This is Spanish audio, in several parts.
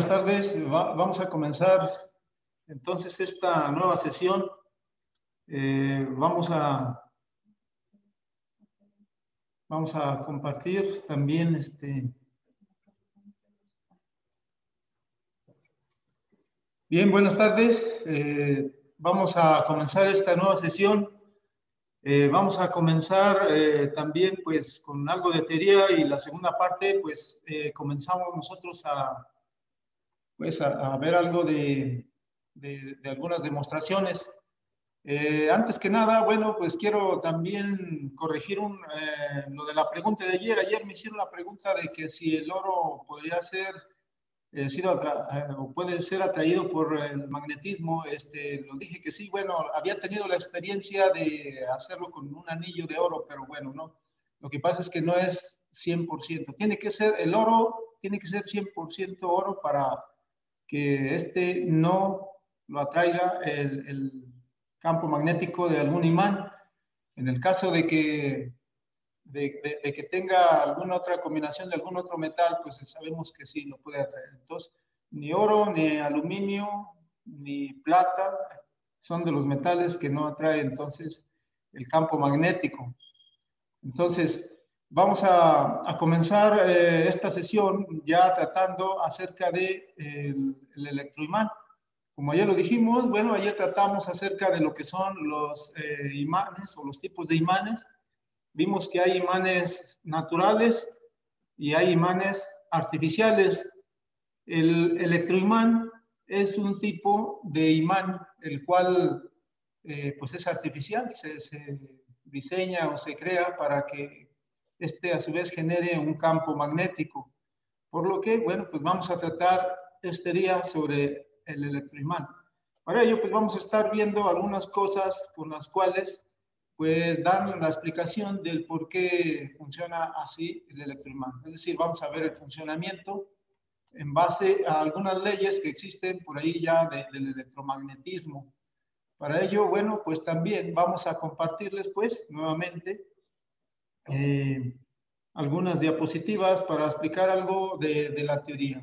Buenas tardes. Vamos a comenzar entonces esta nueva sesión. Vamos a compartir también Bien, buenas tardes. Vamos a comenzar esta nueva sesión. Vamos a comenzar también pues con algo de teoría y la segunda parte pues comenzamos nosotros a ver algo de algunas demostraciones. Antes que nada, bueno, pues quiero también corregir lo de la pregunta de ayer. Ayer me hicieron la pregunta de que si el oro podría ser o puede ser atraído por el magnetismo. Lo dije que sí. Bueno, había tenido la experiencia de hacerlo con un anillo de oro, pero bueno, no. Lo que pasa es que no es 100%. Tiene que ser el oro, tiene que ser 100% oro para que no lo atraiga el campo magnético de algún imán. En el caso de que tenga alguna otra combinación de algún otro metal, pues sabemos que sí lo puede atraer. Entonces, ni oro, ni aluminio, ni plata son de los metales que no atraen entonces el campo magnético. Entonces, vamos a comenzar esta sesión ya tratando acerca de el electroimán. Como ayer lo dijimos, bueno, ayer tratamos acerca de lo que son los imanes o los tipos de imanes. Vimos que hay imanes naturales y hay imanes artificiales. El electroimán es un tipo de imán, el cual pues es artificial, se diseña o se crea para que a su vez genere un campo magnético. Por lo que, bueno, pues vamos a tratar este día sobre el electroimán. Para ello, pues vamos a estar viendo algunas cosas con las cuales pues dan la explicación del por qué funciona así el electroimán. Es decir, vamos a ver el funcionamiento en base a algunas leyes que existen por ahí ya del electromagnetismo. Para ello, bueno, pues también vamos a compartirles pues nuevamente algunas diapositivas para explicar algo de la teoría.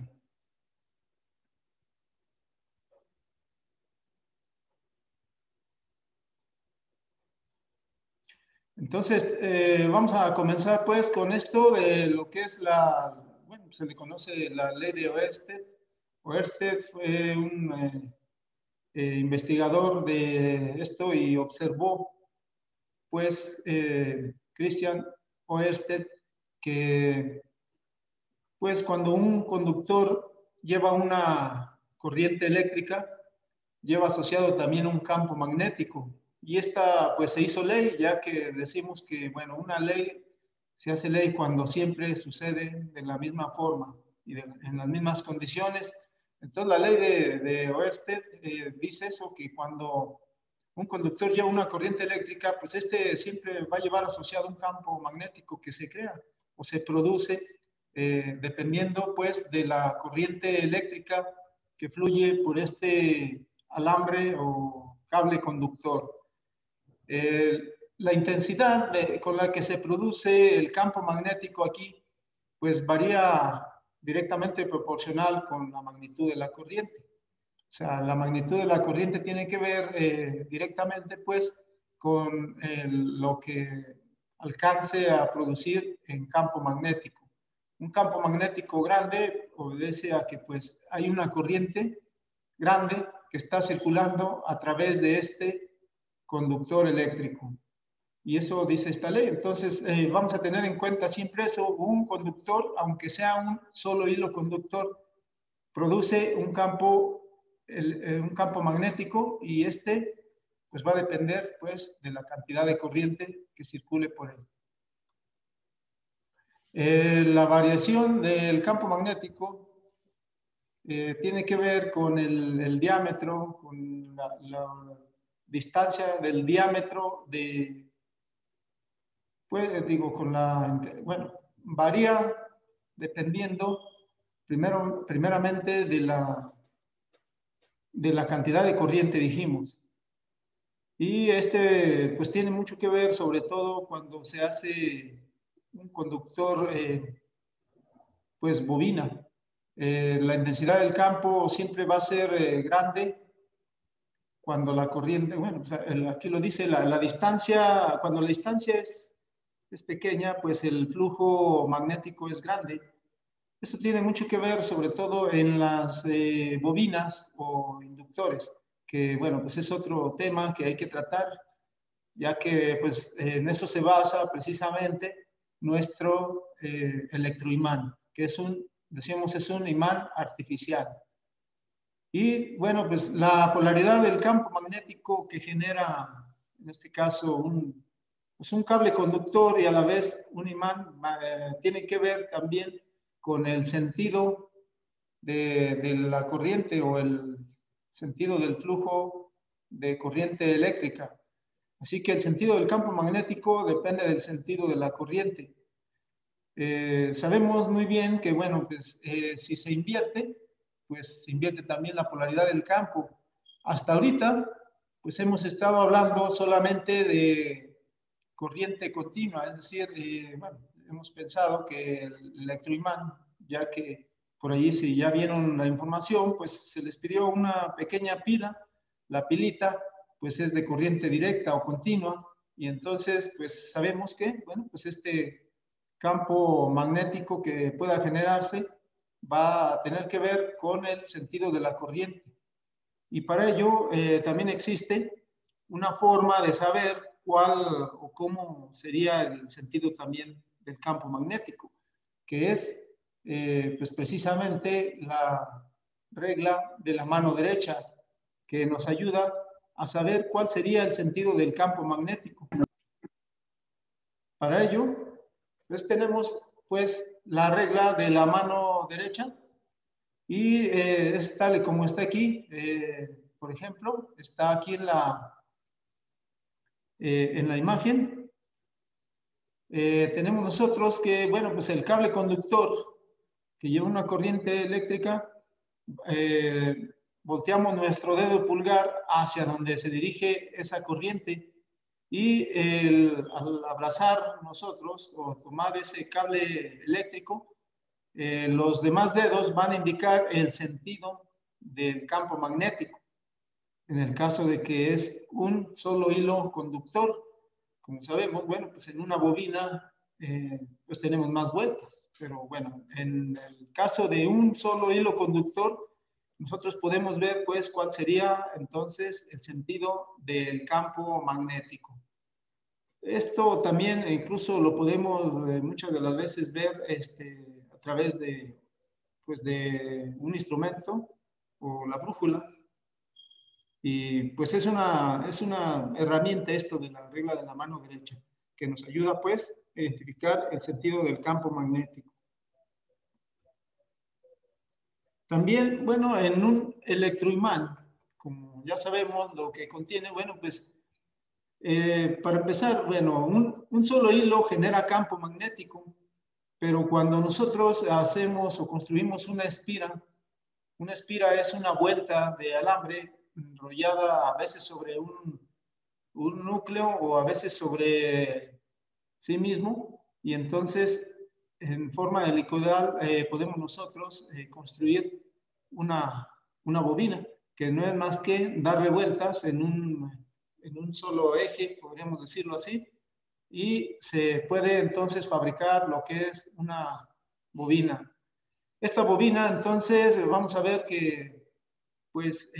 Entonces, vamos a comenzar pues con esto de lo que es bueno, se le conoce la ley de Oersted. Oersted fue un investigador de esto y observó pues Christian Oersted que pues cuando un conductor lleva una corriente eléctrica, lleva asociado también un campo magnético. Y esta pues se hizo ley, ya que decimos que, bueno, una ley se hace ley cuando siempre sucede de la misma forma y en las mismas condiciones. Entonces la ley de Oersted dice eso, que cuando un conductor lleva una corriente eléctrica, pues siempre va a llevar asociado un campo magnético que se crea o se produce dependiendo pues de la corriente eléctrica que fluye por alambre o cable conductor. La intensidad con la que se produce el campo magnético aquí, pues varía directamente proporcional con la magnitud de la corriente. O sea, la magnitud de la corriente tiene que ver directamente, pues, con lo que alcance a producir en campo magnético. Un campo magnético grande obedece a que, pues, hay una corriente grande que está circulando a través de este conductor eléctrico. Y eso dice esta ley. Entonces, vamos a tener en cuenta siempre eso. Un conductor, aunque sea un solo hilo conductor, produce un campo magnético y pues va a depender pues de la cantidad de corriente que circule por él. La variación del campo magnético tiene que ver con el diámetro, con la distancia del diámetro pues digo, bueno, varía dependiendo primeramente de la cantidad de corriente, dijimos. Y pues tiene mucho que ver, sobre todo cuando se hace un conductor, pues bobina. La intensidad del campo siempre va a ser grande cuando la corriente, bueno, aquí lo dice, la distancia, cuando la distancia es pequeña, pues el flujo magnético es grande. Esto tiene mucho que ver sobre todo en las bobinas o inductores, que bueno, pues es otro tema que hay que tratar, ya que pues en eso se basa precisamente nuestro electroimán, que es decíamos, es un imán artificial. Y bueno, pues la polaridad del campo magnético que genera, en este caso, pues un cable conductor y a la vez un imán, tiene que ver también con el sentido de la corriente o el sentido del flujo de corriente eléctrica. Así que el sentido del campo magnético depende del sentido de la corriente. Sabemos muy bien que, bueno, pues si se invierte, pues se invierte también la polaridad del campo. Hasta ahorita, pues hemos estado hablando solamente de corriente continua, es decir, bueno, hemos pensado que el electroimán, ya que por allí si ya vieron la información, pues se les pidió una pequeña pila, la pilita, pues es de corriente directa o continua, y entonces, pues sabemos que, bueno, pues este campo magnético que pueda generarse va a tener que ver con el sentido de la corriente. Y para ello también existe una forma de saber cuál o cómo sería el sentido también del campo magnético, que es pues precisamente la regla de la mano derecha, que nos ayuda a saber cuál sería el sentido del campo magnético. Para ello, pues tenemos pues la regla de la mano derecha y es tal y como está aquí. Por ejemplo, está aquí en la imagen. Tenemos nosotros que, bueno, pues el cable conductor que lleva una corriente eléctrica, volteamos nuestro dedo pulgar hacia donde se dirige esa corriente y al abrazar nosotros o tomar ese cable eléctrico, los demás dedos van a indicar el sentido del campo magnético. En el caso de que es un solo hilo conductor, como sabemos, bueno, pues en una bobina pues tenemos más vueltas, pero bueno, en el caso de un solo hilo conductor, nosotros podemos ver pues cuál sería entonces el sentido del campo magnético. Esto también incluso lo podemos muchas de las veces ver a través de, pues de un instrumento o la brújula. Y pues es una herramienta esto de la regla de la mano derecha, que nos ayuda pues a identificar el sentido del campo magnético. También, bueno, en un electroimán, como ya sabemos lo que contiene, bueno, pues para empezar, bueno, un solo hilo genera campo magnético, pero cuando nosotros hacemos o construimos una espira es una vuelta de alambre enrollada a veces sobre un núcleo o a veces sobre sí mismo, y entonces en forma helicoidal podemos nosotros construir una bobina, que no es más que darle vueltas en un solo eje, podríamos decirlo así, y se puede entonces fabricar lo que es una bobina. Esta bobina, entonces, vamos a ver que, pues,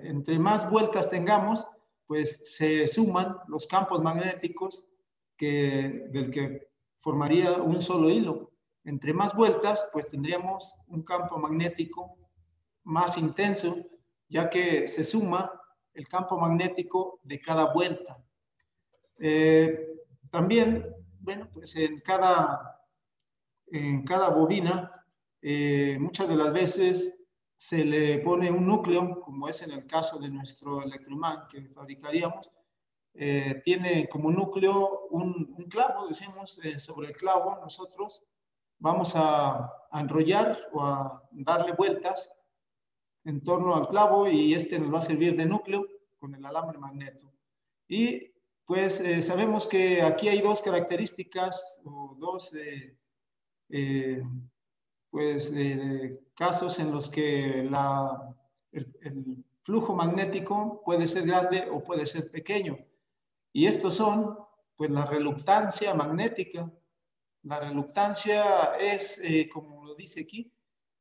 entre más vueltas tengamos, pues se suman los campos magnéticos del que formaría un solo hilo. Entre más vueltas, pues tendríamos un campo magnético más intenso, ya que se suma el campo magnético de cada vuelta. También, bueno, pues en cada bobina, muchas de las veces se le pone un núcleo, como es en el caso de nuestro electroimán que fabricaríamos, tiene como núcleo un clavo, decimos, sobre el clavo nosotros vamos a enrollar o a darle vueltas en torno al clavo y este nos va a servir de núcleo con el alambre magneto. Y pues sabemos que aquí hay dos características o dos casos en los que el flujo magnético puede ser grande o puede ser pequeño. Y estos son, pues, la reluctancia magnética. La reluctancia es, como lo dice aquí,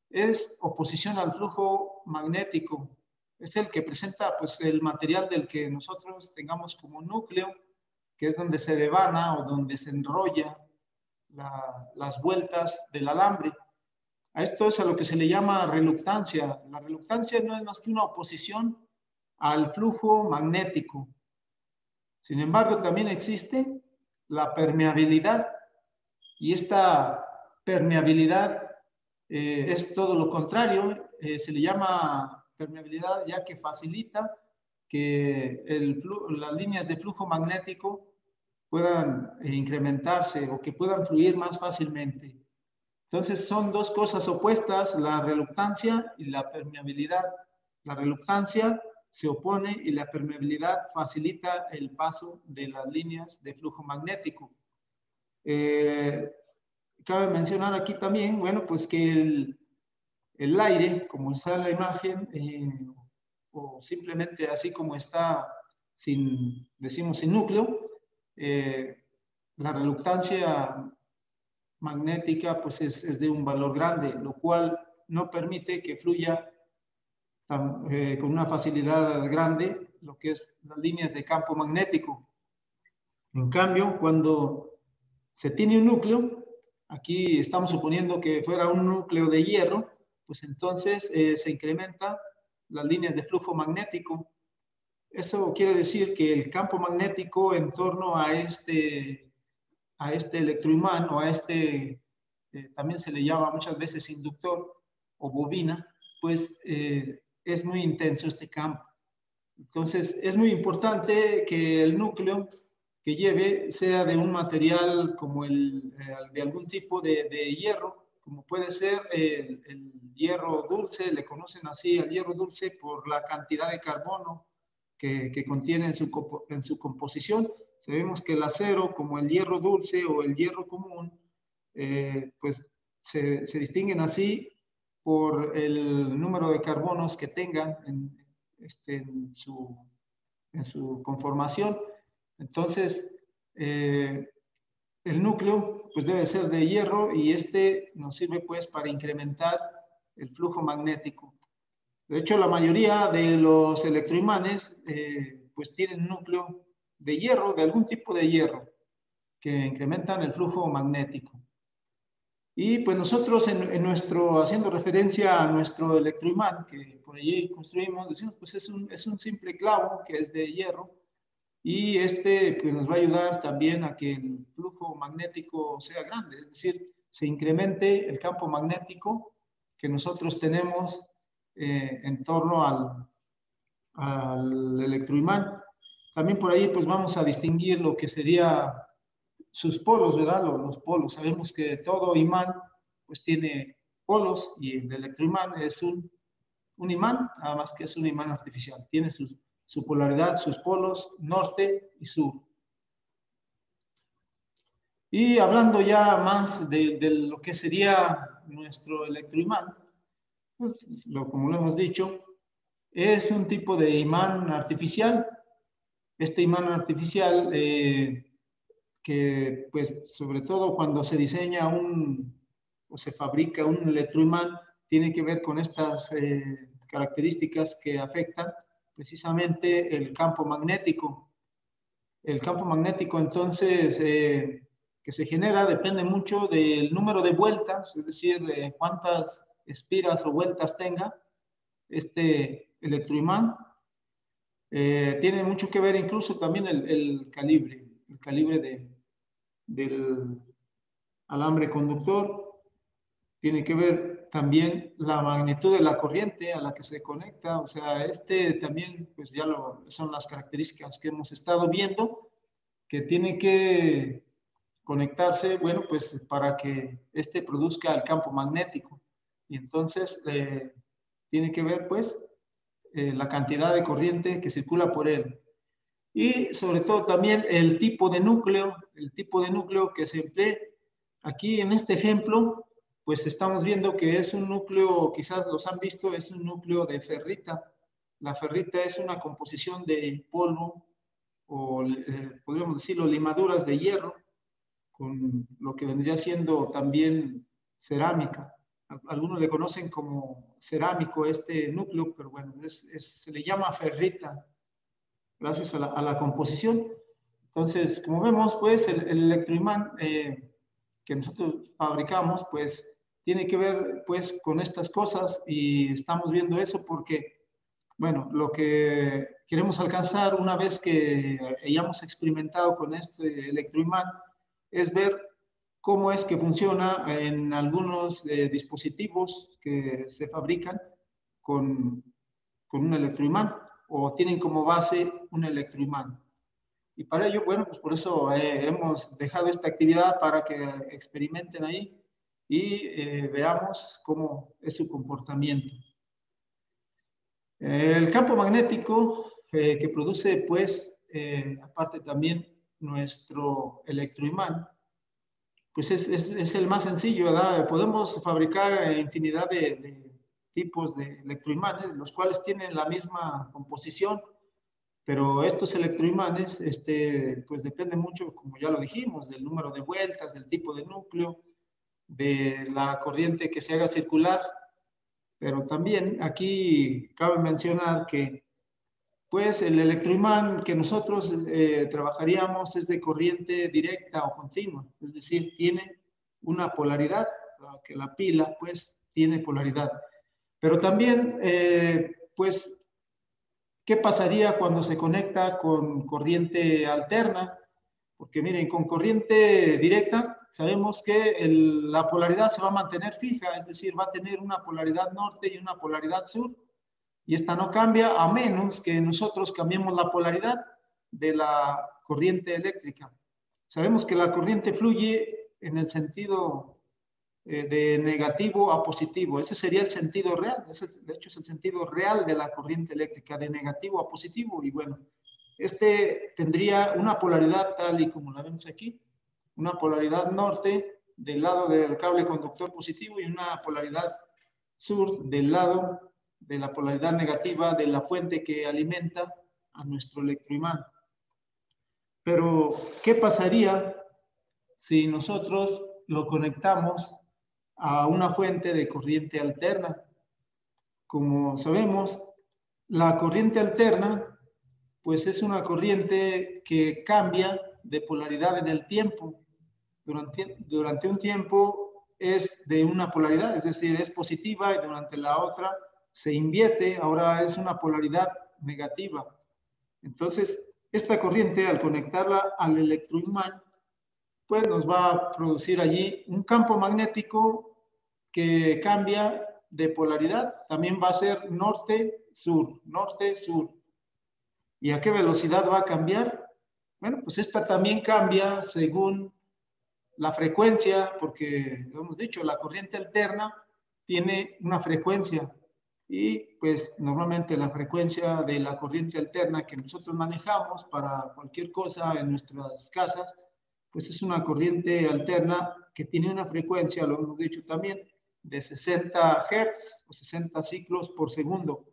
es oposición al flujo magnético. Es el que presenta, pues, el material del que nosotros tengamos como núcleo, que es donde se devana o donde se enrolla las vueltas del alambre. A esto es a lo que se le llama reluctancia. La reluctancia no es más que una oposición al flujo magnético. Sin embargo, también existe la permeabilidad, y esta permeabilidad es todo lo contrario. Se le llama permeabilidad ya que facilita que las líneas de flujo magnético puedan incrementarse o que puedan fluir más fácilmente. Entonces son dos cosas opuestas, la reluctancia y la permeabilidad. La reluctancia se opone y la permeabilidad facilita el paso de las líneas de flujo magnético. Cabe mencionar aquí también, bueno, pues que el aire, como está en la imagen, o simplemente así como está, decimos sin núcleo, la reluctancia magnética pues es de un valor grande, lo cual no permite que fluya con una facilidad grande lo que es las líneas de campo magnético. En cambio, cuando se tiene un núcleo, aquí estamos suponiendo que fuera un núcleo de hierro, pues entonces se incrementa las líneas de flujo magnético. Eso quiere decir que el campo magnético en torno a este electroimán o a también se le llama muchas veces inductor o bobina, pues es muy intenso este campo. Entonces es muy importante que el núcleo que lleve sea de un material como de algún tipo de hierro, como puede ser el hierro dulce. Le conocen así al hierro dulce por la cantidad de carbono que contiene en su composición. Sabemos que el acero, como el hierro dulce o el hierro común, pues se distinguen así por el número de carbonos que tengan en su conformación. Entonces, el núcleo pues debe ser de hierro, y nos sirve pues para incrementar el flujo magnético. De hecho, la mayoría de los electroimanes pues tienen núcleo de hierro, de algún tipo de hierro, que incrementan el flujo magnético. Y pues nosotros haciendo referencia a nuestro electroimán que por allí construimos, decimos pues es un simple clavo que es de hierro, y pues nos va a ayudar también a que el flujo magnético sea grande, es decir, se incremente el campo magnético que nosotros tenemos en torno al electroimán. También por ahí pues vamos a distinguir lo que sería sus polos, ¿verdad? Los polos. Sabemos que todo imán pues tiene polos, y el electroimán es un imán, nada más que es un imán artificial. Tiene su polaridad, sus polos norte y sur. Y hablando ya más de lo que sería nuestro electroimán, pues, como lo hemos dicho, es un tipo de imán artificial. Este imán artificial que pues sobre todo cuando se diseña o se fabrica un electroimán, tiene que ver con estas características que afectan precisamente el campo magnético. El campo magnético entonces que se genera depende mucho del número de vueltas, es decir, cuántas espiras o vueltas tenga este electroimán. Tiene mucho que ver incluso también el calibre del alambre conductor. Tiene que ver también la magnitud de la corriente a la que se conecta. O sea, también pues ya son las características que hemos estado viendo, que tiene que conectarse, bueno, pues para que produzca el campo magnético. Y entonces tiene que ver pues la cantidad de corriente que circula por él. Y sobre todo también el tipo de núcleo que se emplee. aquí en este ejemplo, pues estamos viendo que es un núcleo, quizás los han visto, es un núcleo de ferrita. La ferrita es una composición de polvo o podríamos decirlo limaduras de hierro con lo que vendría siendo también cerámica. Algunos le conocen como cerámico este núcleo, pero bueno, se le llama ferrita gracias a la composición. Entonces, como vemos, pues el electroimán que nosotros fabricamos, pues tiene que ver pues con estas cosas y estamos viendo eso porque, bueno, lo que queremos alcanzar una vez que hayamos experimentado con este electroimán es ver cómo es que funciona en algunos dispositivos que se fabrican con un electroimán o tienen como base un electroimán. Y para ello, bueno, pues por eso hemos dejado esta actividad para que experimenten ahí y veamos cómo es su comportamiento. El campo magnético que produce, pues, aparte también nuestro electroimán, pues es el más sencillo, ¿verdad? Podemos fabricar infinidad de tipos de electroimanes, los cuales tienen la misma composición, pero estos electroimanes, pues depende mucho, como ya lo dijimos, del número de vueltas, del tipo de núcleo, de la corriente que se haga circular, pero también aquí cabe mencionar que pues el electroimán que nosotros trabajaríamos es de corriente directa o continua, es decir, tiene una polaridad, que la pila pues tiene polaridad. Pero también, pues, ¿qué pasaría cuando se conecta con corriente alterna? Porque miren, con corriente directa sabemos que la polaridad se va a mantener fija, es decir, va a tener una polaridad norte y una polaridad sur, y esta no cambia a menos que nosotros cambiemos la polaridad de la corriente eléctrica. Sabemos que la corriente fluye en el sentido de negativo a positivo. Ese sería el sentido real. De hecho, es el sentido real de la corriente eléctrica, de negativo a positivo. Y bueno, tendría una polaridad tal y como la vemos aquí. Una polaridad norte del lado del cable conductor positivo y una polaridad sur del lado de la polaridad negativa de la fuente que alimenta a nuestro electroimán. Pero, ¿qué pasaría si nosotros lo conectamos a una fuente de corriente alterna? Como sabemos, la corriente alterna, pues es una corriente que cambia de polaridad en el tiempo. Durante un tiempo es de una polaridad, es decir, es positiva y durante la otra se invierte, ahora es una polaridad negativa. Entonces, esta corriente, al conectarla al electroimán, pues nos va a producir allí un campo magnético que cambia de polaridad. También va a ser norte-sur, norte-sur. ¿Y a qué velocidad va a cambiar? Bueno, pues esta también cambia según la frecuencia, porque lo hemos dicho, la corriente alterna tiene una frecuencia y pues normalmente la frecuencia de la corriente alterna que nosotros manejamos para cualquier cosa en nuestras casas, pues es una corriente alterna que tiene una frecuencia, lo hemos dicho también, de 60 Hz o 60 ciclos por segundo.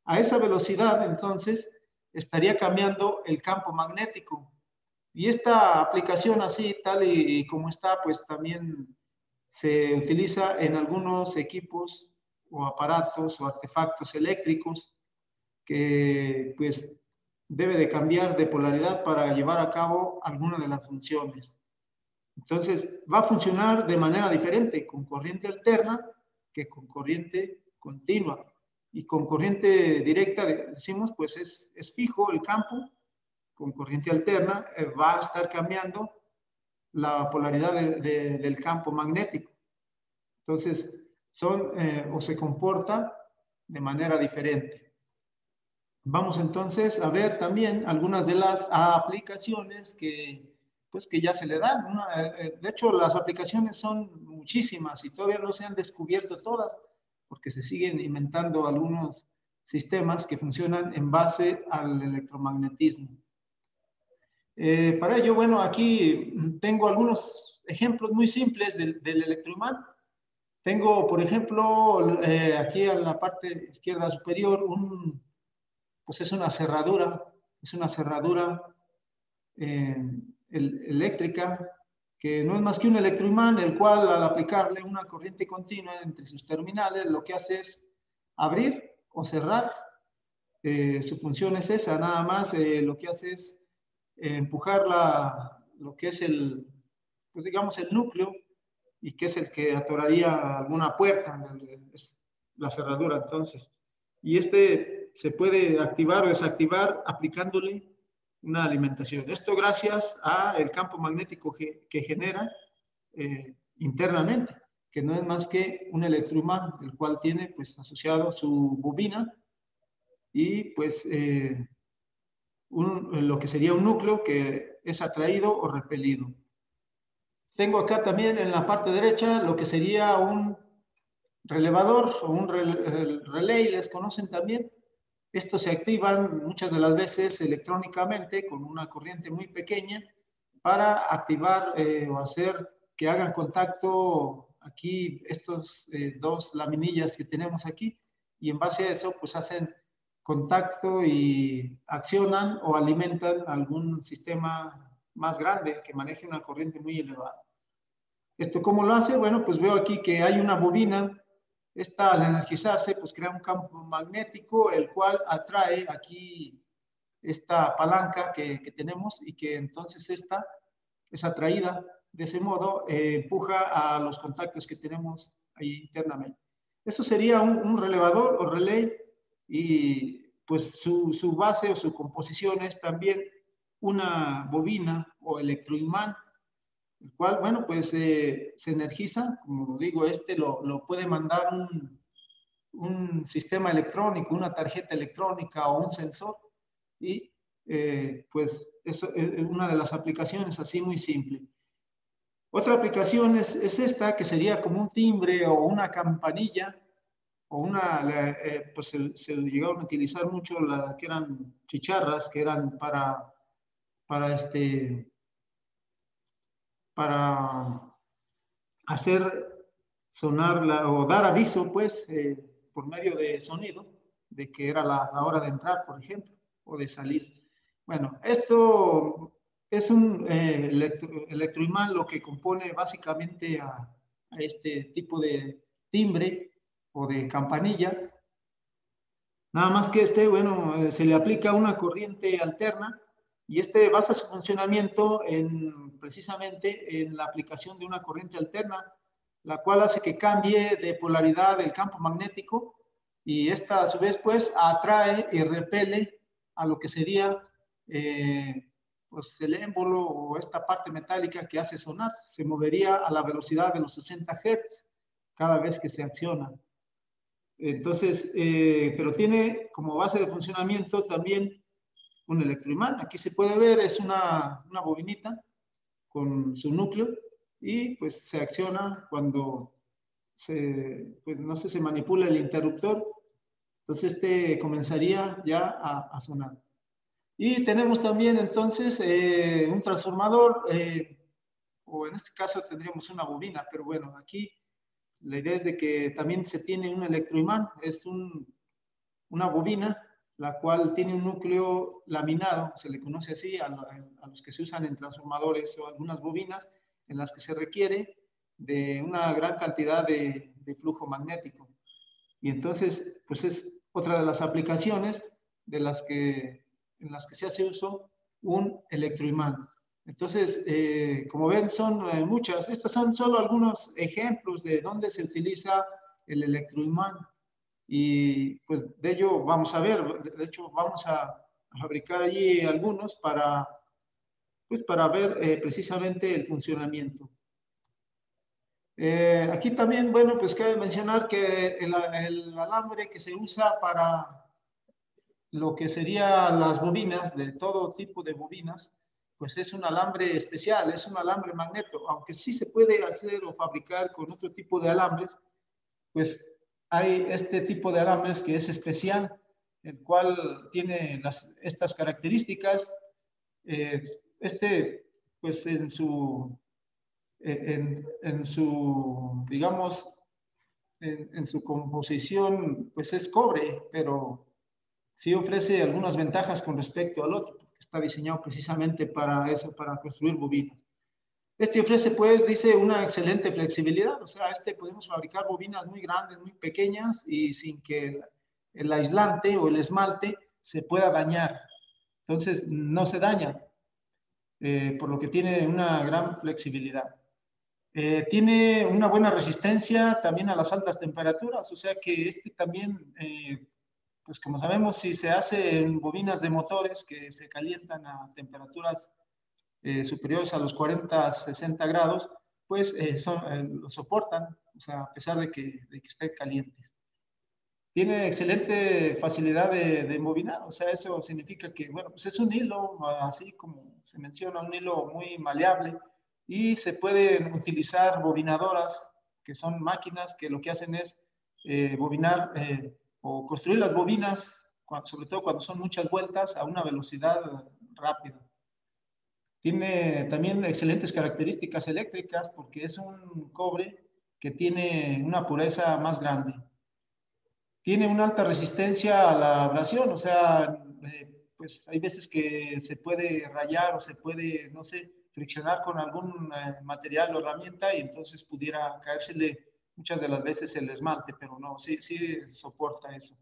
A esa velocidad, entonces, estaría cambiando el campo magnético. Y esta aplicación así, tal y como está, pues también se utiliza en algunos equipos o aparatos o artefactos eléctricos que pues debe de cambiar de polaridad para llevar a cabo alguna de las funciones. Entonces va a funcionar de manera diferente con corriente alterna que con corriente continua. Y con corriente directa, decimos, pues es fijo el campo. Con corriente alterna va a estar cambiando la polaridad del campo magnético. Entonces, o se comporta de manera diferente. Vamos entonces a ver también algunas de las aplicaciones pues, que ya se le dan. De hecho, las aplicaciones son muchísimas y todavía no se han descubierto todas, porque se siguen inventando algunos sistemas que funcionan en base al electromagnetismo. Para ello, bueno, aquí tengo algunos ejemplos muy simples del electroimán. Tengo, por ejemplo, aquí en la parte izquierda superior, pues es una cerradura eh, eléctrica, que no es más que un electroimán, el cual al aplicarle una corriente continua entre sus terminales, lo que hace es abrir o cerrar. Su función es esa, nada más lo que hace es empujar lo que es pues digamos el núcleo, y que es el que atoraría alguna puerta, es la cerradura entonces. Y este se puede activar o desactivar aplicándole una alimentación. Esto gracias al campo magnético que genera internamente, que no es más que un electroimán, el cual tiene pues asociado su bobina y pues lo que sería un núcleo que es atraído o repelido. Tengo acá también en la parte derecha lo que sería un relevador o un relay, les conocen también. Estos se activan muchas de las veces electrónicamente con una corriente muy pequeña para activar o hacer que hagan contacto aquí estos dos laminillas que tenemos aquí, y en base a eso pues hacen contacto y accionan o alimentan algún sistema más grande que maneje una corriente muy elevada. ¿Esto cómo lo hace? Bueno, pues veo aquí que hay una bobina. Esta al energizarse pues crea un campo magnético, el cual atrae aquí esta palanca que tenemos, y que entonces esta es atraída de ese modo, empuja a los contactos que tenemos ahí internamente. Eso sería un relevador o relay, y pues su base o su composición es también una bobina o electroimán, el cual, bueno, pues se energiza, como digo, lo puede mandar un sistema electrónico, una tarjeta electrónica o un sensor, y pues eso es una de las aplicaciones así muy simple. Otra aplicación es esta, que sería como un timbre o una campanilla, o pues se llegaron a utilizar mucho que eran chicharras, que eran para hacer sonar o dar aviso, pues, por medio de sonido, de que era la hora de entrar, por ejemplo, o de salir. Bueno, esto es un electroimán, lo que compone básicamente a este tipo de timbre o de campanilla. Nada más que bueno, se le aplica una corriente alterna, y basa su funcionamiento precisamente en la aplicación de una corriente alterna, la cual hace que cambie de polaridad el campo magnético, y esta a su vez pues atrae y repele a lo que sería pues el émbolo o esta parte metálica que hace sonar. Se movería a la velocidad de los 60 Hz cada vez que se acciona. Entonces, pero tiene como base de funcionamiento también un electroimán. Aquí se puede ver, es una bobinita con su núcleo, y pues se acciona cuando pues no sé, se manipula el interruptor. Entonces comenzaría ya a sonar. Y tenemos también entonces un transformador, o en este caso tendríamos una bobina, pero bueno, aquí la idea es de que también se tiene un electroimán, es una bobina, la cual tiene un núcleo laminado, se le conoce así a los que se usan en transformadores o algunas bobinas, en las que se requiere de una gran cantidad de flujo magnético. Y entonces, pues es otra de las aplicaciones en las que se hace uso un electroimán. Entonces, como ven, son muchas. Estos son solo algunos ejemplos de dónde se utiliza el electroimán. Y pues de ello vamos a ver, de hecho vamos a fabricar allí algunos pues para ver precisamente el funcionamiento. Aquí también, bueno, pues cabe mencionar que el alambre que se usa para lo que serían las bobinas, de todo tipo de bobinas, pues es un alambre especial, es un alambre magneto, aunque sí se puede hacer o fabricar con otro tipo de alambres, pues hay este tipo de alambres que es especial, el cual tiene estas características. Pues en su, digamos, en su composición, pues es cobre, pero sí ofrece algunas ventajas con respecto al otro, porque está diseñado precisamente para eso, para construir bobinas. Este ofrece, pues, dice, una excelente flexibilidad, o sea, podemos fabricar bobinas muy grandes, muy pequeñas y sin que el aislante o el esmalte se pueda dañar. Entonces, no se daña, por lo que tiene una gran flexibilidad. Tiene una buena resistencia también a las altas temperaturas, o sea que también, pues como sabemos, si se hace en bobinas de motores que se calientan a temperaturas superiores a los 40, 60 grados, pues lo soportan, o sea, a pesar de que estén calientes. Tiene excelente facilidad de embobinado, o sea, eso significa que, bueno, pues es un hilo, así como se menciona, un hilo muy maleable, y se pueden utilizar bobinadoras, que son máquinas que lo que hacen es bobinar o construir las bobinas, sobre todo cuando son muchas vueltas, a una velocidad rápida. Tiene también excelentes características eléctricas porque es un cobre que tiene una pureza más grande. Tiene una alta resistencia a la abrasión, o sea, pues hay veces que se puede rayar o se puede, no sé, friccionar con algún material o herramienta y entonces pudiera caérsele muchas de las veces el esmalte, pero no, sí soporta eso.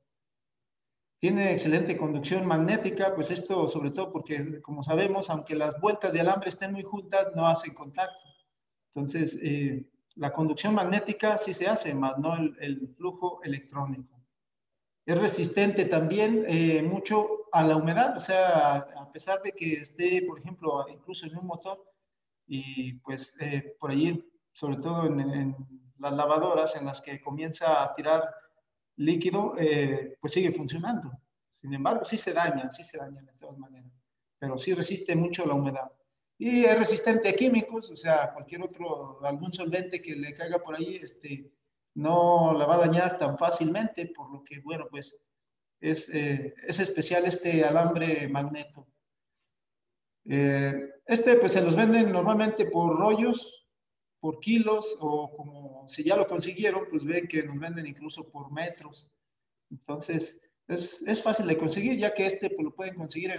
Tiene excelente conducción magnética, pues esto sobre todo porque, como sabemos, aunque las vueltas de alambre estén muy juntas, no hacen contacto. Entonces, la conducción magnética sí se hace, más no el flujo electrónico. Es resistente también mucho a la humedad, o sea, a pesar de que esté, por ejemplo, incluso en un motor, y pues por allí, sobre todo en las lavadoras en las que comienza a tirar líquido, pues sigue funcionando. Sin embargo, sí se daña de todas maneras, pero sí resiste mucho la humedad. Y es resistente a químicos, o sea, algún solvente que le caiga por ahí, no la va a dañar tan fácilmente, por lo que, bueno, pues es especial este alambre magneto. Pues se los venden normalmente por rollos, por kilos, o como si ya lo consiguieron, pues ven que nos venden incluso por metros. Entonces, es fácil de conseguir, ya que pues, lo pueden conseguir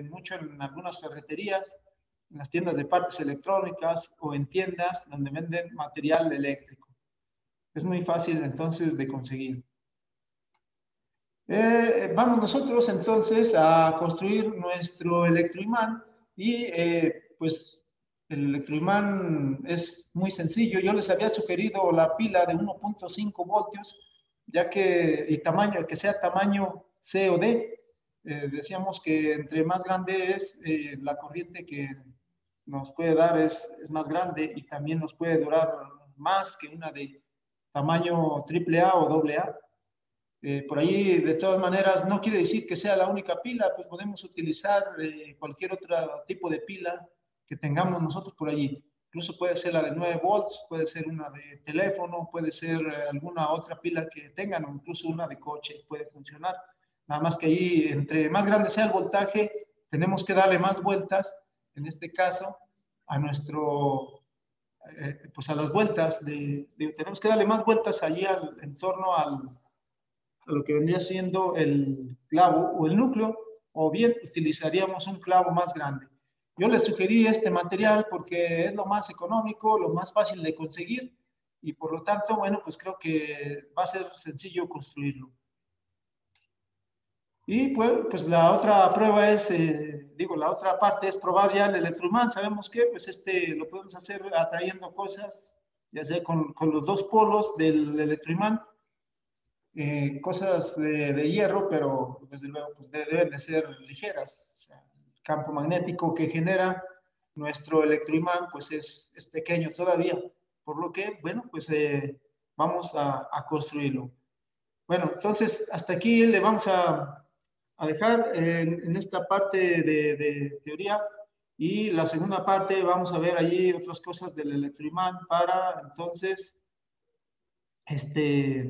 mucho en algunas ferreterías, en las tiendas de partes electrónicas o en tiendas donde venden material eléctrico. Es muy fácil entonces de conseguir. Vamos nosotros entonces a construir nuestro electroimán y pues el electroimán es muy sencillo. Yo les había sugerido la pila de 1.5 voltios, ya que que sea tamaño C o D. Decíamos que entre más grande es la corriente que nos puede dar es más grande y también nos puede durar más que una de tamaño AAA o AA. Por ahí, de todas maneras, no quiere decir que sea la única pila, pues podemos utilizar cualquier otro tipo de pila que tengamos nosotros por allí. Incluso puede ser la de 9 volts, puede ser una de teléfono, puede ser alguna otra pila que tengan, o incluso una de coche, puede funcionar. Nada más que ahí, entre más grande sea el voltaje, tenemos que darle más vueltas, en este caso, pues a las vueltas, tenemos que darle más vueltas allí en torno a lo que vendría siendo el clavo o el núcleo, o bien utilizaríamos un clavo más grande. Yo les sugerí este material porque es lo más económico, lo más fácil de conseguir y por lo tanto, bueno, pues creo que va a ser sencillo construirlo. Y pues la otra prueba la otra parte es probar ya el electroimán. Sabemos que pues lo podemos hacer atrayendo cosas, ya sea con los dos polos del electroimán, cosas de hierro, pero desde luego pues deben de ser ligeras. O sea, el campo magnético que genera nuestro electroimán pues es pequeño todavía, por lo que, bueno, pues vamos a construirlo. Bueno, entonces hasta aquí le vamos a dejar en esta parte de teoría y la segunda parte vamos a ver allí otras cosas del electroimán para entonces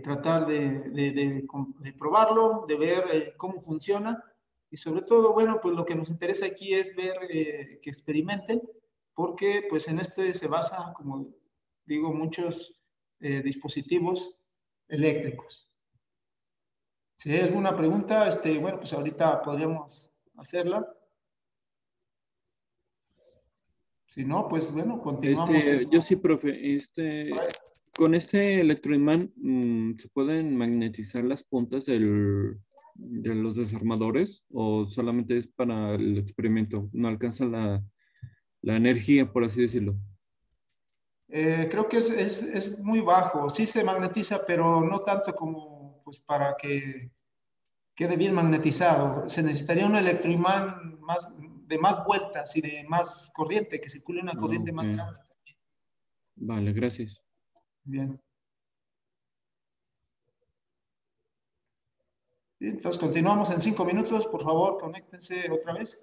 tratar de probarlo, de ver cómo funciona y sobre todo, bueno, pues lo que nos interesa aquí es ver que experimenten porque pues en este se basa, como digo, muchos dispositivos eléctricos. Si hay alguna pregunta, bueno, pues ahorita podríamos hacerla. Si no, pues bueno, continuamos. Yo sí, profe, con este electroimán, ¿se pueden magnetizar las puntas de los desarmadores o solamente es para el experimento? No alcanza la energía, por así decirlo. Creo que es muy bajo. Sí se magnetiza, pero no tanto como pues, para que quede bien magnetizado. Se necesitaría un electroimán de más vueltas y de más corriente, que circule una Ah, corriente ok. más grande. Vale, gracias. Bien. Bien, entonces continuamos en 5 minutos. Por favor, conéctense otra vez.